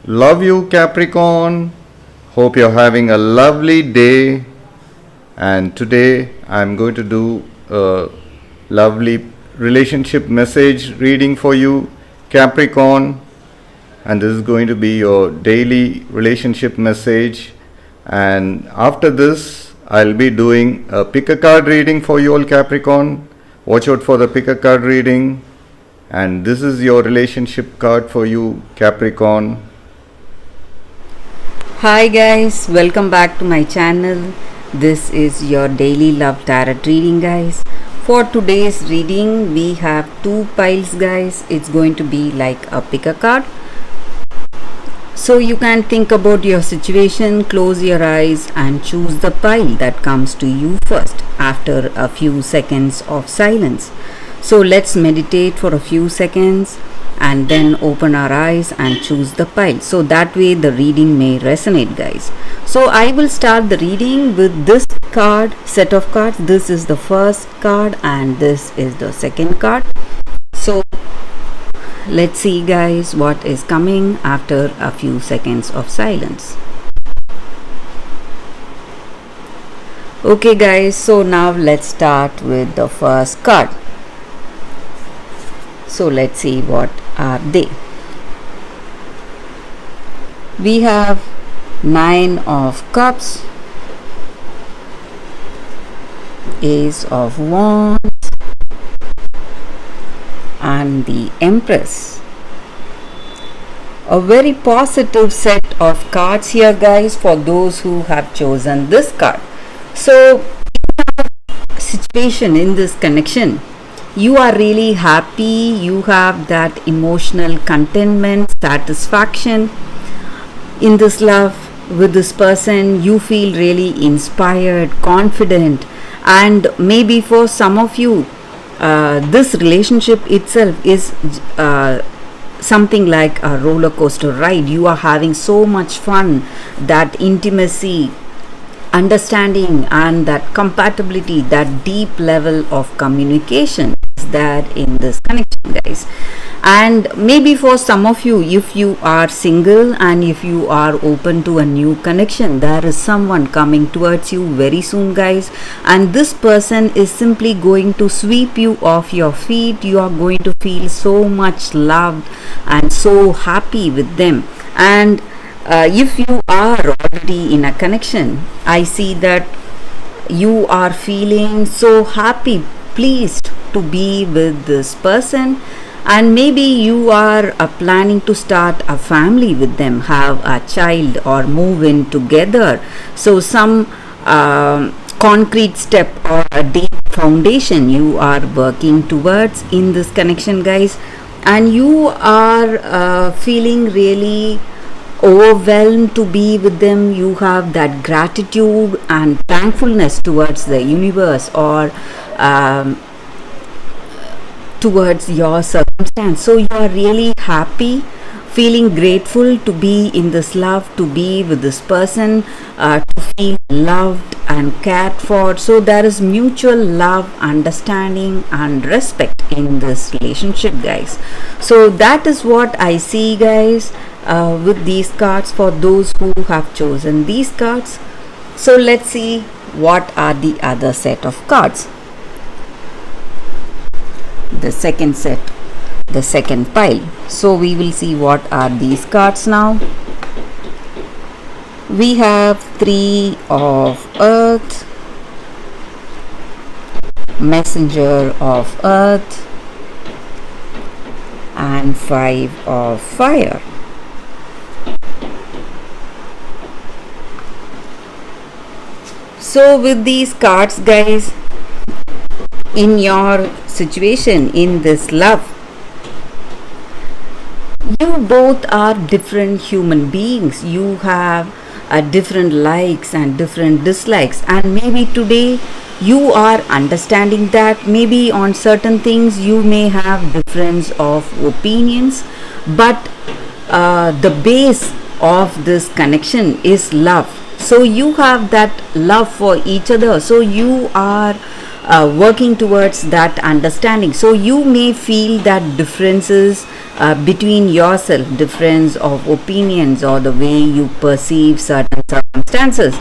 Love you, Capricorn. Hope you're having a lovely day. And today I'm going to do a lovely relationship message reading for you, Capricorn. And this is going to be your daily relationship message. And after this, I'll be doing a pick a card reading for you all, Capricorn. Watch out for the pick a card reading. And this is your relationship card for you, Capricorn. Hi guys, welcome back to my channel. This is your daily love tarot reading, guys. For today's reading, we have two piles, guys. It's going to be like a pick a card. So you can think about your situation, close your eyes and choose the pile that comes to you first after a few seconds of silence. So let's meditate for a few seconds and then open our eyes and choose the pile, so that way the reading may resonate, guys. So I will start the reading with this card, set of cards. This is the first card and this is the second card. So let's see, guys, what is coming after a few seconds of silence. Okay guys, so now let's start with the first card. So let's see what are they. We have Nine of Cups, Ace of Wands and the Empress. A very positive set of cards here, guys, for those who have chosen this card. So situation in this connection, you are really happy, you have that emotional contentment, satisfaction in this love with this person. You feel really inspired, confident, and maybe for some of you this relationship itself is something like a roller coaster ride. You are having so much fun, that intimacy, understanding and that compatibility, that deep level of communication is there in this connection, guys. And maybe for some of you, if you are single and if you are open to a new connection, there is someone coming towards you very soon, guys, and this person is simply going to sweep you off your feet. You are going to feel so much loved and so happy with them. And if you are already in a connection, I see that you are feeling so happy, pleased to be with this person, and maybe you are planning to start a family with them, have a child or move in together. So some concrete step or a deep foundation you are working towards in this connection, guys, and you are feeling really overwhelmed to be with them. You have that gratitude and thankfulness towards the universe or towards your circumstance. So you are really happy, feeling grateful to be in this love, to be with this person, to feel loved and cared for. So there is mutual love, understanding and respect in this relationship, guys. So that is what I see, guys, with these cards for those who have chosen these cards. So let's see what are the other set of cards. The second set, the second pile. So we will see what are these cards now. We have Three of Earth, Messenger of Earth and Five of Fire. So with these cards, guys, in your situation, in this love, you both are different human beings. You have different likes and different dislikes, and maybe today you are understanding that maybe on certain things you may have difference of opinions, but the base of this connection is love. So you have that love for each other, so you are working towards that understanding. So you may feel that differences between yourself, difference of opinions or the way you perceive certain circumstances,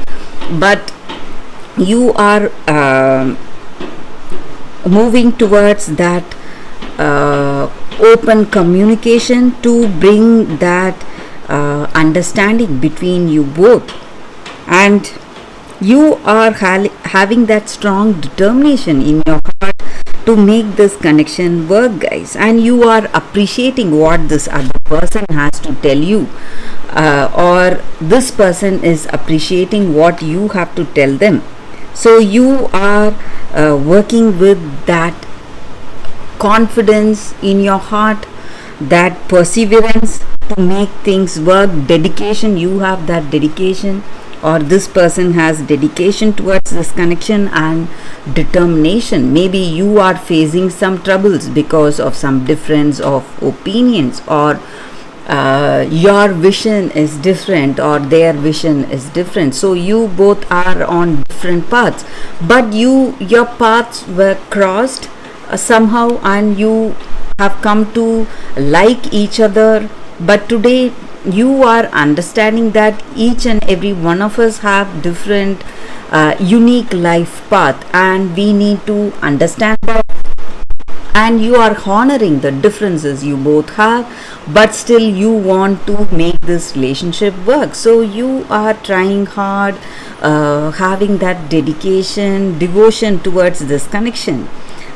but you are moving towards that open communication to bring that understanding between you both, and you are having that strong determination in your heart to make this connection work, guys, and you are appreciating what this other person has to tell you, or this person is appreciating what you have to tell them. So you are working with that confidence in your heart, that perseverance to make things work, dedication. You have that dedication, or this person has dedication towards this connection and determination. Maybe you are facing some troubles because of some difference of opinions, or your vision is different or their vision is different, so you both are on different paths, but your paths were crossed somehow, and you have come to like each other. But today you are understanding that each and every one of us have different unique life path, and we need to understand that, and you are honoring the differences you both have, but still you want to make this relationship work. So you are trying hard, having that dedication, devotion towards this connection,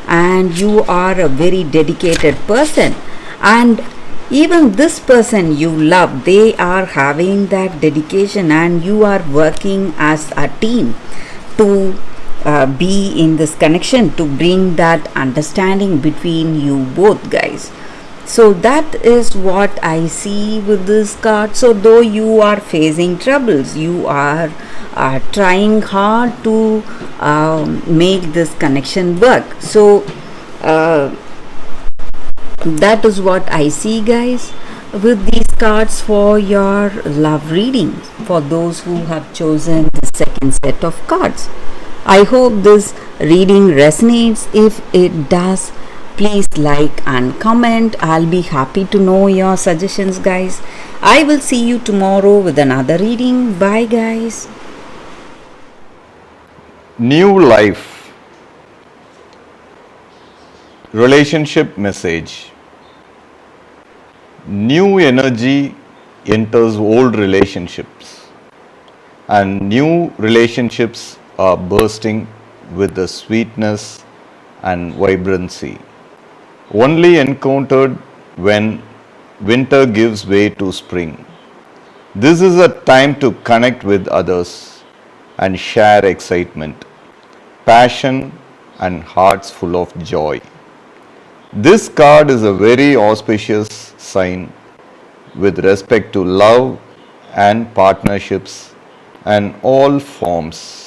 and you are a very dedicated person, and even this person you love, they are having that dedication, and you are working as a team to be in this connection to bring that understanding between you both, guys. So that is what I see with this card. So though you are facing troubles, you are trying hard to make this connection work. So that is what I see, guys, with these cards for your love readings, for those who have chosen the second set of cards. I hope this reading resonates. If it does, please like and comment. I'll be happy to know your suggestions, guys. I will see you tomorrow with another reading. Bye, guys. New life. Relationship message. New energy enters old relationships, and new relationships are bursting with the sweetness and vibrancy, only encountered when winter gives way to spring. This is a time to connect with others and share excitement, passion, and hearts full of joy. This card is a very auspicious sign with respect to love and partnerships and all forms.